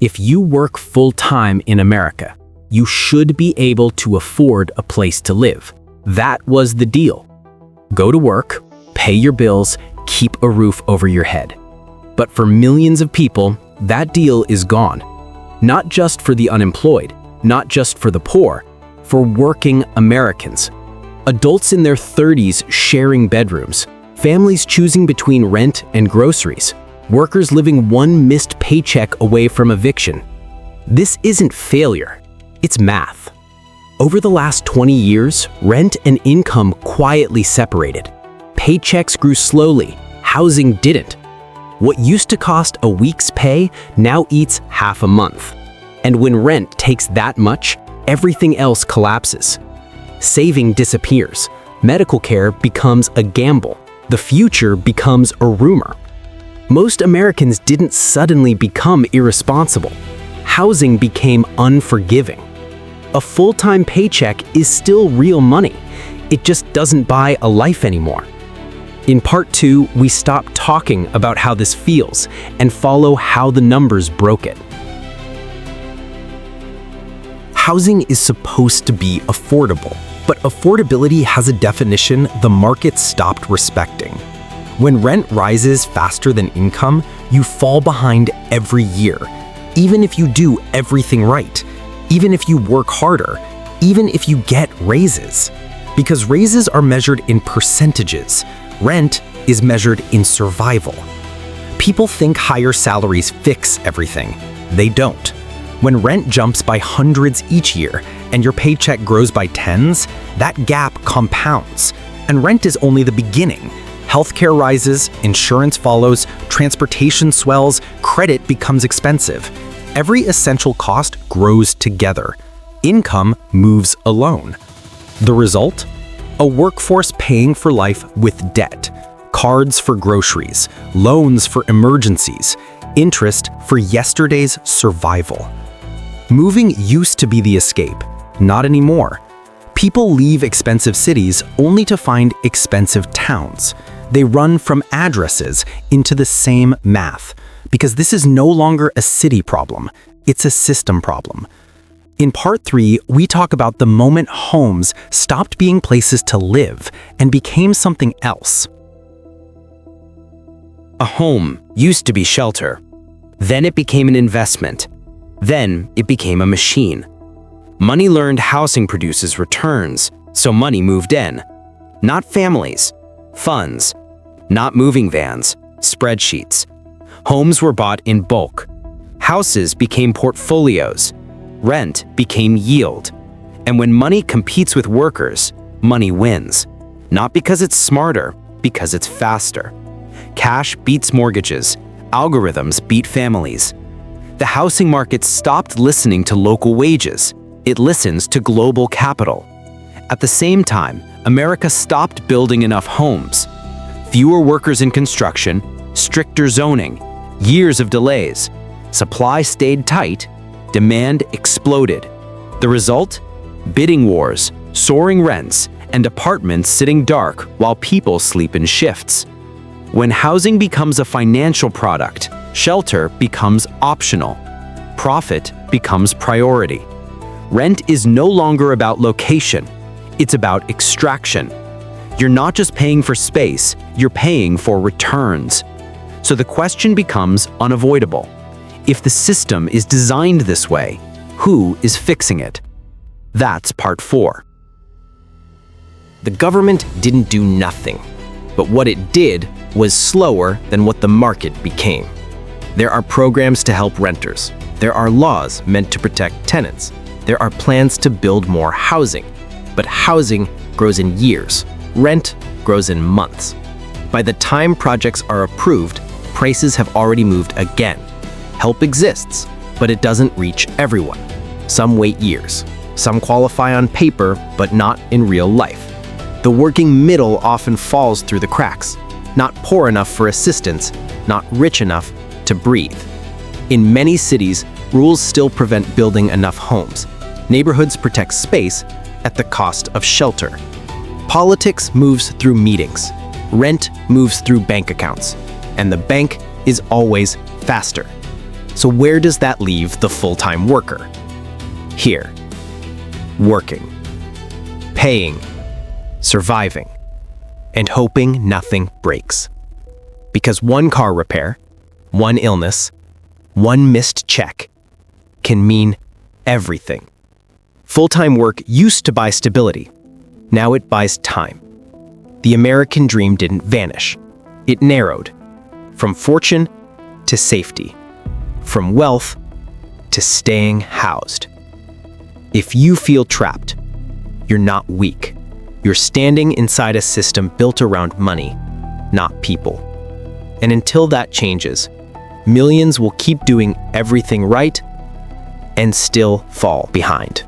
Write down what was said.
If you work full-time in America, you should be able to afford a place to live. That was the deal. Go to work, pay your bills, keep a roof over your head. But for millions of people, that deal is gone. Not just for the unemployed, not just for the poor, for working Americans. Adults in their 30s sharing bedrooms, families choosing between rent and groceries, workers living one missed paycheck away from eviction. This isn't failure, it's math. Over the last 20 years, rent and income quietly separated. Paychecks grew slowly, housing didn't. What used to cost a week's pay now eats half a month. And when rent takes that much, everything else collapses. Saving disappears. Medical care becomes a gamble. The future becomes a rumor. Most Americans didn't suddenly become irresponsible. Housing became unforgiving. A full-time paycheck is still real money. It just doesn't buy a life anymore. In part 2, we stop talking about how this feels and follow how the numbers broke it. Housing is supposed to be affordable, but affordability has a definition the market stopped respecting. When rent rises faster than income, you fall behind every year, even if you do everything right, even if you work harder, even if you get raises. Because raises are measured in percentages, rent is measured in survival. People think higher salaries fix everything. They don't. When rent jumps by hundreds each year and your paycheck grows by tens, that gap compounds. And rent is only the beginning. Healthcare rises, insurance follows, transportation swells, credit becomes expensive. Every essential cost grows together. Income moves alone. The result? A workforce paying for life with debt, cards for groceries, loans for emergencies, interest for yesterday's survival. Moving used to be the escape, not anymore. People leave expensive cities only to find expensive towns. They run from addresses into the same math, because this is no longer a city problem, it's a system problem. In part 3, we talk about the moment homes stopped being places to live and became something else. A home used to be shelter. Then it became an investment. Then it became a machine. Money learned housing produces returns, so money moved in. Not families, funds. Not moving vans, spreadsheets. Homes were bought in bulk. Houses became portfolios. Rent became yield. And when money competes with workers, money wins. Not because it's smarter, because it's faster. Cash beats mortgages. Algorithms beat families. The housing market stopped listening to local wages. It listens to global capital. At the same time, America stopped building enough homes. Fewer workers in construction, stricter zoning, years of delays. Supply stayed tight, demand exploded. The result? Bidding wars, soaring rents, and apartments sitting dark while people sleep in shifts. When housing becomes a financial product, shelter becomes optional. Profit becomes priority. Rent is no longer about location. It's about extraction. You're not just paying for space, you're paying for returns. So the question becomes unavoidable. If the system is designed this way, who is fixing it? That's part 4. The government didn't do nothing, but what it did was slower than what the market became. There are programs to help renters. There are laws meant to protect tenants. There are plans to build more housing. But housing grows in years. Rent grows in months. By the time projects are approved, prices have already moved again. Help exists, but it doesn't reach everyone. Some wait years. Some qualify on paper, but not in real life. The working middle often falls through the cracks. Not poor enough for assistance, not rich enough to breathe. In many cities, rules still prevent building enough homes. Neighborhoods protect space at the cost of shelter. Politics moves through meetings. Rent moves through bank accounts. And the bank is always faster. So where does that leave the full-time worker? Here. Working. Paying. Surviving. And hoping nothing breaks. Because one car repair, one illness, one missed check can mean everything. Full-time work used to buy stability. Now it buys time. The American dream didn't vanish. It narrowed. From fortune to safety. From wealth to staying housed. If you feel trapped, you're not weak. You're standing inside a system built around money, not people. And until that changes, millions will keep doing everything right and still fall behind.